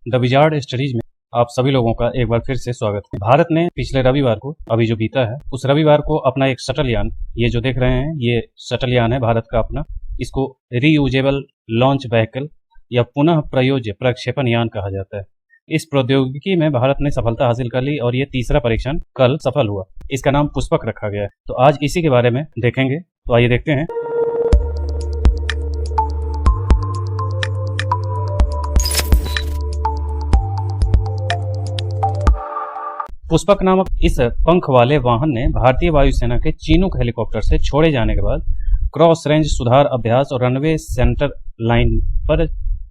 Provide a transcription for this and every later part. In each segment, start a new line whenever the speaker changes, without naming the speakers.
The wizard studies में आप सभी लोगों का एक बार फिर से स्वागत है। भारत ने पिछले रविवार को, अभी जो बीता है, उस रविवार को अपना एक शटल यान, ये जो देख रहे हैं ये शटल यान है भारत का अपना, इसको रीयूजेबल लॉन्च व्हीकल या पुनः प्रयोज्य प्रक्षेपण यान कहा जाता है। इस प्रौद्योगिकी में भारत ने सफलता हासिल कर ली और ये तीसरा परीक्षण कल सफल हुआ। इसका नाम पुष्पक रखा गया है। तो आज इसी के बारे में देखेंगे, तो आइए देखते हैं। पुष्पक नामक इस पंख वाले वाहन ने भारतीय वायुसेना के चिनूक हेलीकॉप्टर से छोड़े जाने के बाद क्रॉस रेंज सुधार अभ्यास और रनवे सेंटर लाइन पर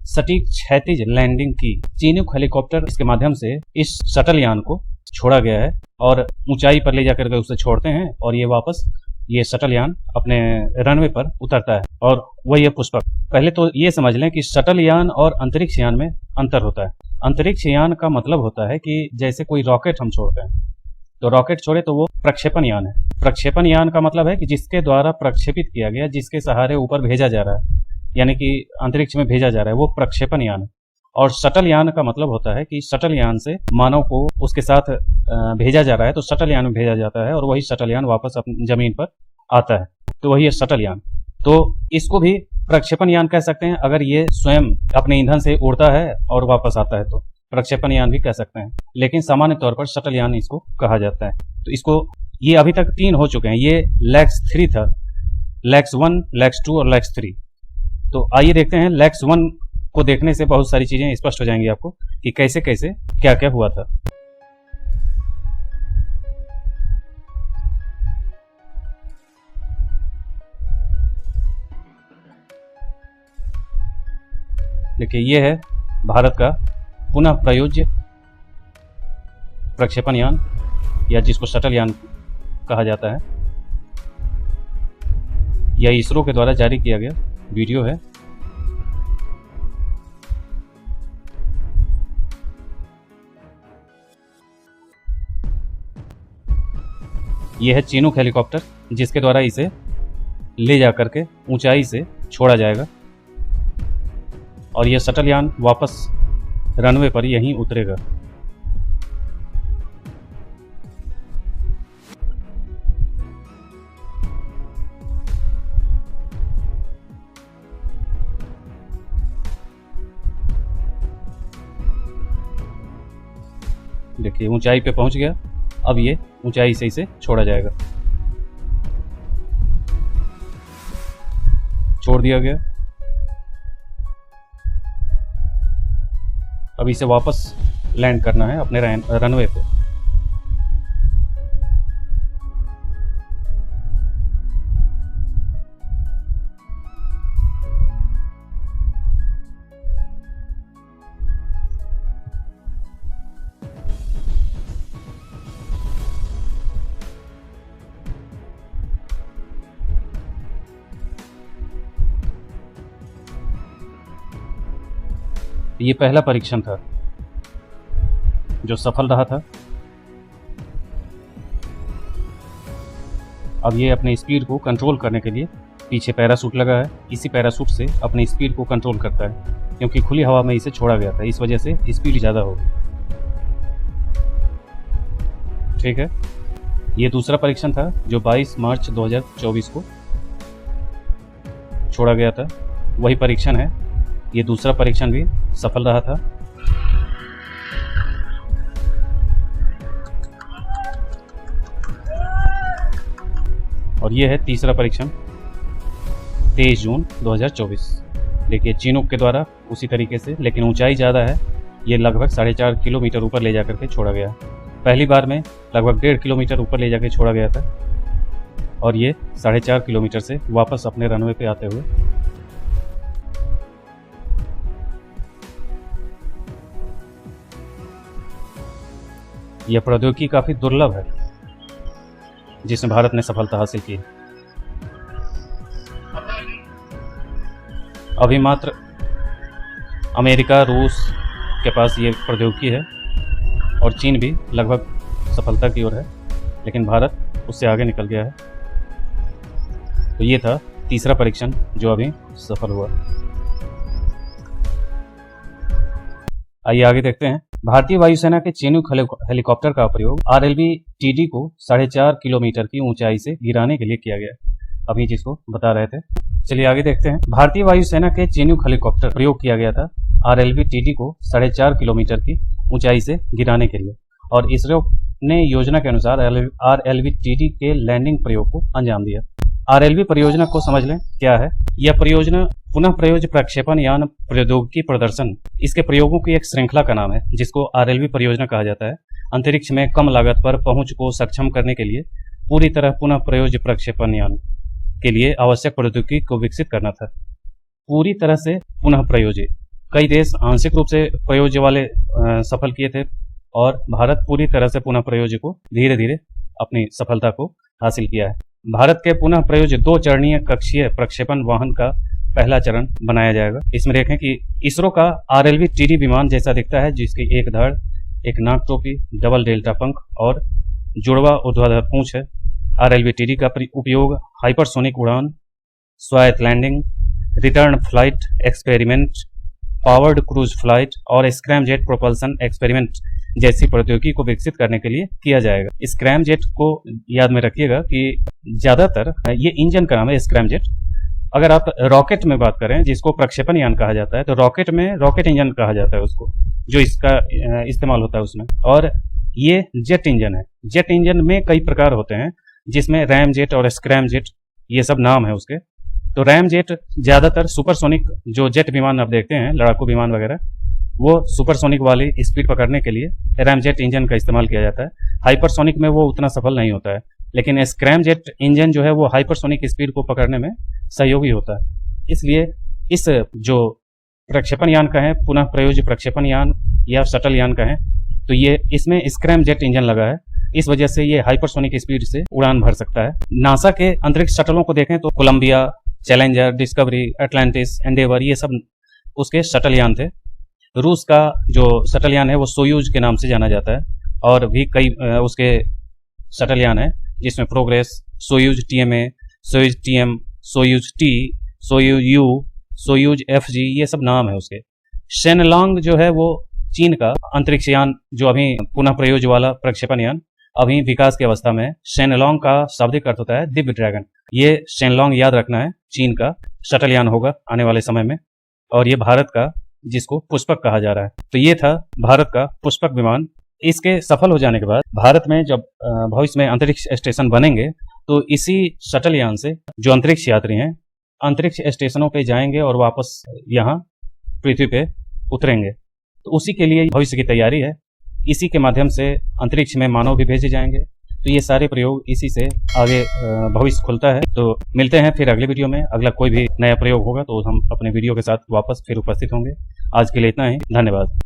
सटीक क्षैतिज लैंडिंग की। चिनूक हेलीकॉप्टर इसके माध्यम से इस शटल यान को छोड़ा गया है और ऊंचाई पर ले जाकर के उसे छोड़ते हैं और ये वापस ये शटल यान अपने रनवे पर उतरता है और वही है पुष्पक। पहले तो ये समझ लें कि शटल यान और अंतरिक्ष यान में अंतर होता है। अंतरिक्ष यान का मतलब होता है कि जैसे कोई रॉकेट हम छोड़ते हैं, तो रॉकेट छोड़े तो वो प्रक्षेपण यान है। प्रक्षेपण यान का मतलब है कि जिसके द्वारा प्रक्षेपित किया गया, जिसके सहारे ऊपर भेजा जा रहा है, यानी कि अंतरिक्ष में भेजा जा रहा है, वो प्रक्षेपण यान है। और शटल यान का मतलब होता है कि शटल यान से मानव को उसके साथ भेजा जा रहा है, तो शटल यान में भेजा जाता है और वही शटल यान वापस अपनी जमीन पर आता है, तो वही है शटल यान। तो इसको भी प्रक्षेपण यान कह सकते हैं अगर ये स्वयं अपने ईंधन से उड़ता है और वापस आता है, तो प्रक्षेपण यान भी कह सकते हैं, लेकिन सामान्य तौर पर शटल यान इसको कहा जाता है। तो इसको ये अभी तक 3 हो चुके हैं। ये लैक्स 3 था, लैक्स 1, लैक्स 2 और लैक्स 3। तो आइए देखते हैं। लैक्स 1 को देखने से बहुत सारी चीजें स्पष्ट हो जाएंगी आपको कि कैसे कैसे क्या क्या हुआ था। देखिए, ये है भारत का पुनः प्रयोज्य प्रक्षेपण यान या जिसको शटल यान कहा जाता है। यह इसरो के द्वारा जारी किया गया वीडियो है। यह है चिनूक हेलीकॉप्टर जिसके द्वारा इसे ले जाकर के ऊंचाई से छोड़ा जाएगा और यह शटल यान वापस रनवे पर यहीं उतरेगा। देखिए, ऊंचाई पे पहुंच गया। अब ये ऊंचाई से इसे छोड़ा जाएगा। छोड़ दिया गया। अब इसे वापस लैंड करना है अपने रनवे पे। ये पहला परीक्षण था जो सफल रहा था। अब ये अपने स्पीड को कंट्रोल करने के लिए पीछे पैराशूट लगा है। इसी पैराशूट से अपनी स्पीड को कंट्रोल करता है, क्योंकि खुली हवा में इसे छोड़ा गया था, इस वजह से स्पीड ज़्यादा होगी। ठीक है, ये दूसरा परीक्षण था जो 22 मार्च 2024 को छोड़ा गया था। वही परीक्षण है। ये दूसरा परीक्षण भी सफल रहा था। और ये है तीसरा परीक्षण 23 जून 2024। देखिए, चिनूक के द्वारा उसी तरीके से, लेकिन ऊंचाई ज़्यादा है। ये लगभग 4.5 किलोमीटर ऊपर ले जाकर के छोड़ा गया। पहली बार में लगभग 1.5 किलोमीटर ऊपर ले जाकर छोड़ा गया था और ये 4.5 किलोमीटर से वापस अपने रनवे पे आते हुए यह प्रौद्योगिकी काफ़ी दुर्लभ है जिसमें भारत ने सफलता हासिल की। अभी मात्र अमेरिका, रूस के पास ये प्रौद्योगिकी है और चीन भी लगभग सफलता की ओर है, लेकिन भारत उससे आगे निकल गया है। तो ये था तीसरा परीक्षण जो अभी सफल हुआ। आइए आगे देखते हैं। भारतीय वायुसेना के चीनूक हेलीकॉप्टर का प्रयोग RLV-TD को 4.5 किलोमीटर की ऊंचाई से गिराने के लिए किया गया। अभी जिसको बता रहे थे, चलिए आगे देखते हैं। भारतीय वायुसेना के चीनूक हेलीकॉप्टर प्रयोग किया गया था RLV-TD को 4.5 किलोमीटर की ऊंचाई से गिराने के लिए, और इसरो ने योजना के अनुसार RLV-TD के लैंडिंग प्रयोग को अंजाम दिया। RLV परियोजना को समझ लें क्या है। यह परियोजना पुनः प्रयोज्य प्रक्षेपण यान प्रौद्योगिकी प्रदर्शन, इसके प्रयोगों की एक श्रृंखला का नाम है, जिसको RLV परियोजना कहा जाता है। अंतरिक्ष में कम लागत पर पहुंच को सक्षम करने के लिए पूरी तरह पुनः प्रयोज्य प्रक्षेपण यान के लिए आवश्यक प्रौद्योगिकी को विकसित करना था। पूरी तरह से पुनः प्रयोज्य, कई देश आंशिक रूप से प्रयोज्य वाले सफल किए थे, और भारत पूरी तरह से पुनः प्रयोज्य को धीरे धीरे अपनी सफलता को हासिल किया है। भारत के पुनः प्रयोज्य 2 चरणीय कक्षीय प्रक्षेपण वाहन का पहला चरण बनाया जाएगा। इसमें देखें कि इसरो का RLV-TD विमान जैसा दिखता है, जिसकी एक धड़, एक नाक टोपी, डबल डेल्टा पंख और जुड़वा ऊर्ध्वाधर पूंछ है। RLV-TD का उपयोग हाइपरसोनिक उड़ान, स्वायत्त landing, return flight experiment, powered cruise flight और स्क्रैमजेट प्रोपल्सन एक्सपेरिमेंट जैसी प्रौद्योगिकी को विकसित करने के लिए किया जाएगा। स्क्रैमजेट को याद में रखिएगा कि ज्यादातर ये इंजन का नाम है स्क्रैमजेट। अगर आप रॉकेट में बात करें, जिसको प्रक्षेपण यान कहा जाता है, तो रॉकेट में रॉकेट इंजन कहा जाता है उसको, जो इसका इस्तेमाल होता है उसमें। और ये जेट इंजन है। जेट इंजन में कई प्रकार होते हैं, जिसमें रैम जेट और स्क्रैमजेट ये सब नाम है उसके। तो रैम जेट ज्यादातर सुपरसोनिक जो जेट विमान आप देखते हैं, लड़ाकू विमान वगैरह, वो सुपरसोनिक वाली स्पीड पकड़ने के लिए रैम जेट इंजन का इस्तेमाल किया जाता है। हाइपरसोनिक में वो उतना सफल नहीं होता है, लेकिन स्क्रैमजेट इंजन जो है वो हाइपरसोनिक स्पीड को पकड़ने में सहयोगी होता है। इसलिए इस जो प्रक्षेपण यान का है, पुनः प्रयोज्य प्रक्षेपण यान या शटल यान का है, तो ये इसमें स्क्रैमजेट इंजन लगा है। इस वजह से ये हाइपरसोनिक स्पीड से उड़ान भर सकता है। नासा के अंतरिक्ष शटलों को देखें तो Columbia, Challenger, Discovery, Atlantis, Endeavour, ये सब उसके शटल यान थे। रूस का जो शटल यान है वो सोयूज के नाम से जाना जाता है, और भी कई उसके शटल यान है, जिसमें progress, Soyuz TMA, Soyuz TM, Soyuz T, Soyuz U, Soyuz FG, ये सब नाम है उसके। शेनलॉन्ग जो है वो चीन का अंतरिक्ष यान, जो अभी पुनः प्रयोज्य वाला प्रक्षेपण यान अभी विकास की अवस्था में है। शेनलॉन्ग का शाब्दिक अर्थ होता है दिव्य ड्रैगन। ये शेनलॉन्ग याद रखना है, चीन का शटल यान होगा आने वाले समय में, और ये भारत का, जिसको पुष्पक कहा जा रहा है। तो ये था भारत का पुष्पक विमान। इसके सफल हो जाने के बाद भारत में जब भविष्य में अंतरिक्ष स्टेशन बनेंगे, तो इसी शटल यान से जो अंतरिक्ष यात्री हैं अंतरिक्ष स्टेशनों पे जाएंगे और वापस यहाँ पृथ्वी पे उतरेंगे। तो उसी के लिए भविष्य की तैयारी है। इसी के माध्यम से अंतरिक्ष में मानव भी भेजे जाएंगे। तो ये सारे प्रयोग इसी से आगे भविष्य खुलता है। तो मिलते हैं फिर अगले वीडियो में। अगला कोई भी नया प्रयोग होगा तो हम अपने वीडियो के साथ वापस फिर उपस्थित होंगे। आज के लिए इतना ही, धन्यवाद।